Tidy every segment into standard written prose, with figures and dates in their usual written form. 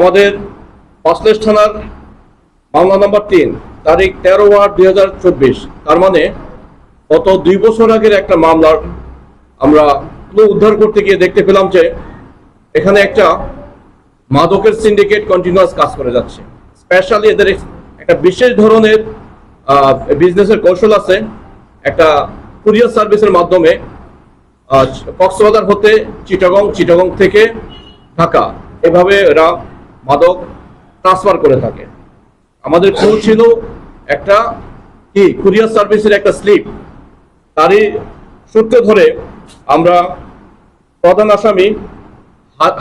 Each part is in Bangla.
আমাদের পাঁচলেশ থানার মামলা নম্বর 3 তারিখ 13/8/2024, তার মানে গত 2 বছর আগের একটা মামলার আমরা উদ্ধার করতে গিয়ে দেখতে পেলাম যে এখানে একটা মাদকের সিন্ডিকেট কন্টিনিউয়াস কাজ করে যাচ্ছে। স্পেশালি এদের একটা বিশেষ ধরনের বিজনেসের কৌশল আছে। একটা কুরিয়ার সার্ভিসের মাধ্যমে কক্সবাজার হতে চিটাগং থেকে ঢাকা, এভাবে এরা মাদক ট্রান্সফার করে থাকে। আমাদের ক্লু ছিল একটা কুরিয়ার সার্ভিসের একটা স্লিপ, তারই সূত্র ধরে আমরা প্রধান আসামি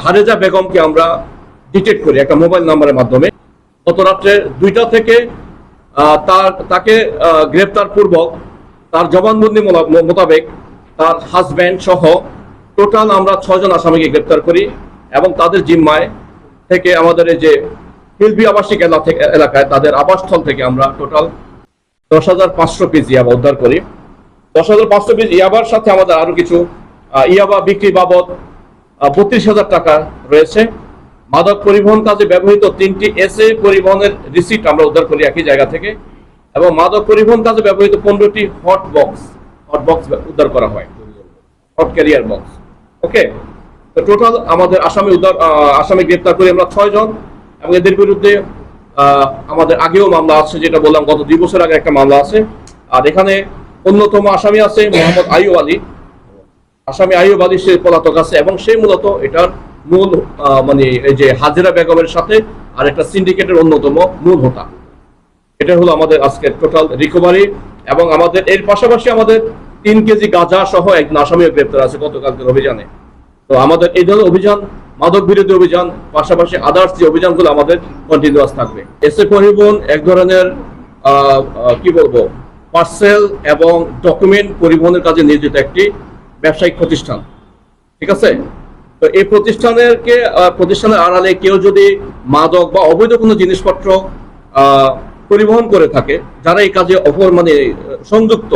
হারেজা বেগমকে আমরা ডিটেক্ট করি একটা মোবাইল নাম্বারের মাধ্যমে। গত রাত্রে 2টা থেকে তাকে গ্রেপ্তার পূর্বক তার জবানবন্দি মোতাবেক তার হাজব্যান্ড সহ টোটাল আমরা 6 জন আসামিকে গ্রেপ্তার করি এবং তাদের জিম্মায় থেকে আমাদের এই যে হিলবি আবাসিক এলাকায় তাদের আবাসস্থল থেকে আমরা টোটাল 10,500 পিস ইয়াবা উদ্ধার করি। 10,500 পিস ইয়াবার সাথে আমাদের আরো কিছু ইয়াবা বিক্রি বাবদ 32,000 টাকা রয়েছে। মাদক পরিবহন কাজে ব্যবহৃত 3টি এসএ পরিবহনের রিসিট আমরা উদ্ধার করি একই জায়গা থেকে, এবং মাদক পরিবহন কাজে ব্যবহৃত 15টি হট বক্স উদ্ধার করা হয়, হট ক্যারিয়ার বক্স। ওকে, তো টোটাল আমাদের আসামি গ্রেপ্তার করি আমরা 6 জন, এবং এদের বিরুদ্ধে আমাদের আগেও মামলা আছে, যেটা বললাম গত 2 বছর আগে একটা মামলা আছে। আর এখানে অন্যতম আসামি আছে মোহাম্মদ আইয়ুব আলী। আসামি আইয়ুব আলী সে পলাতক আছে, এবং সে মূলত এটার মূল মানে এই যে হাজেরা বেগমের সাথে আর একটা সিন্ডিকেটের অন্যতম মূল হোতা। এটা হলো আমাদের আজকের টোটাল রিকভারি। এবং আমাদের এর পাশাপাশি আমাদের 3 কেজি গাঁজা সহ একজন আসামিও গ্রেপ্তার আছে গতকালকের অভিযানে। তো আমাদের এই ধরনের অভিযান, মাদক বিরোধী অভিযান, পাশাপাশি আদার্স যে অভিযানগুলো আমাদের কন্টিনিউয়াস থাকবে। এসএ পরিবহন এক ধরনের কি বলবো পার্সেল এবং ডকুমেন্ট পরিবহনের কাজে নিয়োজিত একটি ব্যবসায়িক প্রতিষ্ঠান, ঠিক আছে। তো এই প্রতিষ্ঠানের আড়ালে কেউ যদি মাদক বা অবৈধ কোনো জিনিসপত্র পরিবহন করে থাকে, যারা এই কাজে সংযুক্ত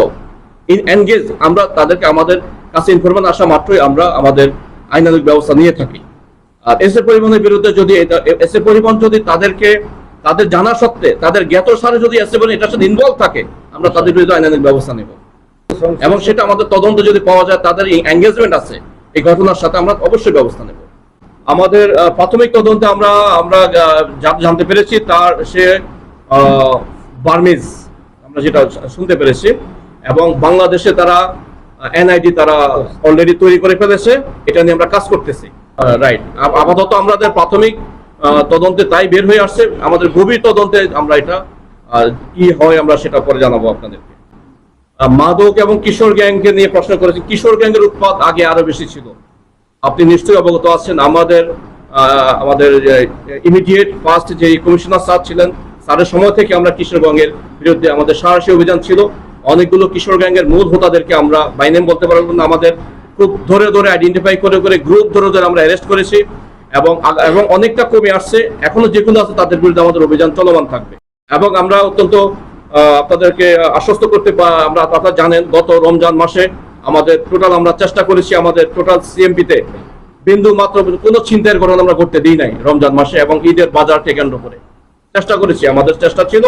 এনগেজ, আমরা তাদেরকে আমাদের কাছে ইনফরমেশন আসা মাত্রই আমরা আমাদের আইনানুগ ব্যবস্থা নিয়ে থাকি। আর এসএ পরিবহনের বিরুদ্ধে যদি এসএ পরিবহন যদি তাদের জানা সত্ত্বে তাদের জ্ঞাত সারে যদি এসএ পরিবহন এটার সাথে ইনভলভ থাকে, আমরা তাদের বিরুদ্ধে আইনানুগ ব্যবস্থা নেব, এবং সেটা আমাদের তদন্ত যদি পাওয়া যায় তাদের এঙ্গেজমেন্ট আছে এই ঘটনার সাথে, আমরা অবশ্যই ব্যবস্থা নেব। আমাদের প্রাথমিক তদন্তে আমরা জানতে পেরেছি সে বার্মিজ, আমরা যেটা শুনতে পেরেছি, এবং বাংলাদেশে তারা এনআইডি তারা অলরেডি তৈরি করে ফেলেছে। এটা নিয়ে আমরা কাজ করতেছি। রাইট, আপাতত আমাদের প্রাথমিক তদন্তে তাই বের হয়ে আসছে। আমাদের গভীর তদন্তে আমরা এটা কি হয় আমরা সেটা পরে জানাবো আপনাদেরকে। মাদক এবং কিশোর গ্যাংকে নিয়ে প্রশ্ন করেছি। কিশোর গ্যাংয়ের উৎপাত আগে আরো বেশি ছিল, আপনি নিশ্চয়ই অবগত আছেন। আমাদের ইমিডিয়েট ফার্স্ট যে কমিশনার স্যার ছিলেন, স্যারের সময় থেকে আমরা কিশোর গ্যাংয়ের বিরুদ্ধে আমাদের সাহসী অভিযান ছিল। অনেকগুলো কিশোর গ্যাংয়ের মূল হোতাদেরকে আমরা বাই নেম বলতে পারবো না, আমাদের খুব ধরে আইডেন্টিফাই করে গ্রুপ ধরে আমরা অ্যারেস্ট করেছি, এবং অনেকটা কমে আসছে। এখনো যেগুলো আছে তাদের বিরুদ্ধে আমাদের অভিযান চলমান থাকবে। এবং আমরা অত্যন্ত আপনাদেরকে আশ্বস্ত করতে আপনারা জানেন, গত রমজান মাসে আমাদের টোটাল আমরা চেষ্টা করেছি, আমাদের টোটাল সিএমপিতে বিন্দু মাত্র কোনো ছিনতাইয়ের ঘটনা আমরা করতে দিই নাই রমজান মাসে, এবং ঈদের বাজারকে কেন্দ্র করে চেষ্টা করেছি। আমাদের চেষ্টা ছিল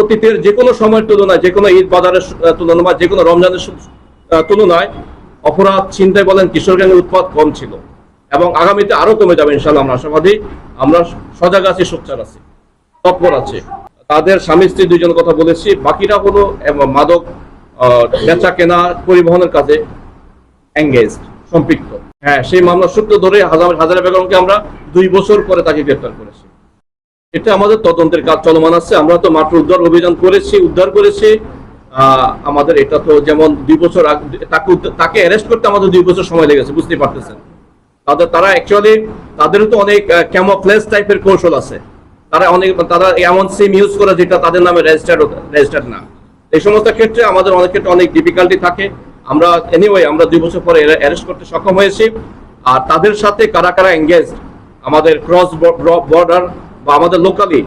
অতীতের যে কোনো সময়ের তুলনায়, যে কোনো ঈদ বাজারের তুলনায় বা যে কোনো রমজানের তুলনায় অপরাধ, ছিনতাই বলেন, কিশোর গ্যাংয়ের উৎপাত কম ছিল, এবং আগামীতে আরো কমে যাবে ইনশাআল্লাহ। আমরা আশাবাদী, আমরা সজাগ আছি, সোচ্চার আছি, তৎপর আছে। তাদের স্বামী স্ত্রী 2 জন কথা বলেছি, বাকিরা হলো মাদক বেচা কেনা পরিবহনের কাজে এঙ্গেজড, সম্পৃক্ত। হ্যাঁ, সেই মামলার সূত্র ধরে হাজারা বেগমকে আমরা 2 বছর পরে তাকে গ্রেফতার করেছি। এটা আমাদের তদন্তের কাজ চলমান আছে। আমরা তো মাত্র উদ্ধার করেছি। আমাদের এটা তো যেমন 2 বছর তাকে অ্যারেস্ট করতে আমাদের 2 বছর সময় লেগেছে, বুঝতেই পারতেছেন। তারা অ্যাকচুয়ালি তাদেরও তো অনেক ক্যামোফ্লেজ টাইপের কৌশল আছে। তারা এমন সিম ইউজ করে যেটা তাদের নামে রেজিস্টার্ড না। এই সমস্ত ক্ষেত্রে আমাদের অনেক ক্ষেত্রে অনেক ডিফিকাল্টি থাকে। আমরা 2 বছর পরে অ্যারেস্ট করতে সক্ষম হয়েছি। আর তাদের সাথে কারা এঙ্গেজ, আমাদের ক্রস বর্ডার বা আমাদের লোকালি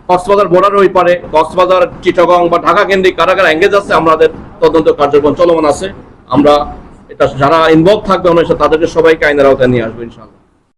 কক্সবাজার বর্ডার ওই পারে, কক্সবাজার, চিটাগং বা ঢাকা কেন্দ্রিক কারা এঙ্গেজ আছে, আমাদের তদন্ত কার্যক্রম চলমান আছে। আমরা এটা যারা ইনভলভ থাকবে তাদেরকে সবাইকে আইনের আওতায় নিয়ে আসবো ইনশাআল্লাহ।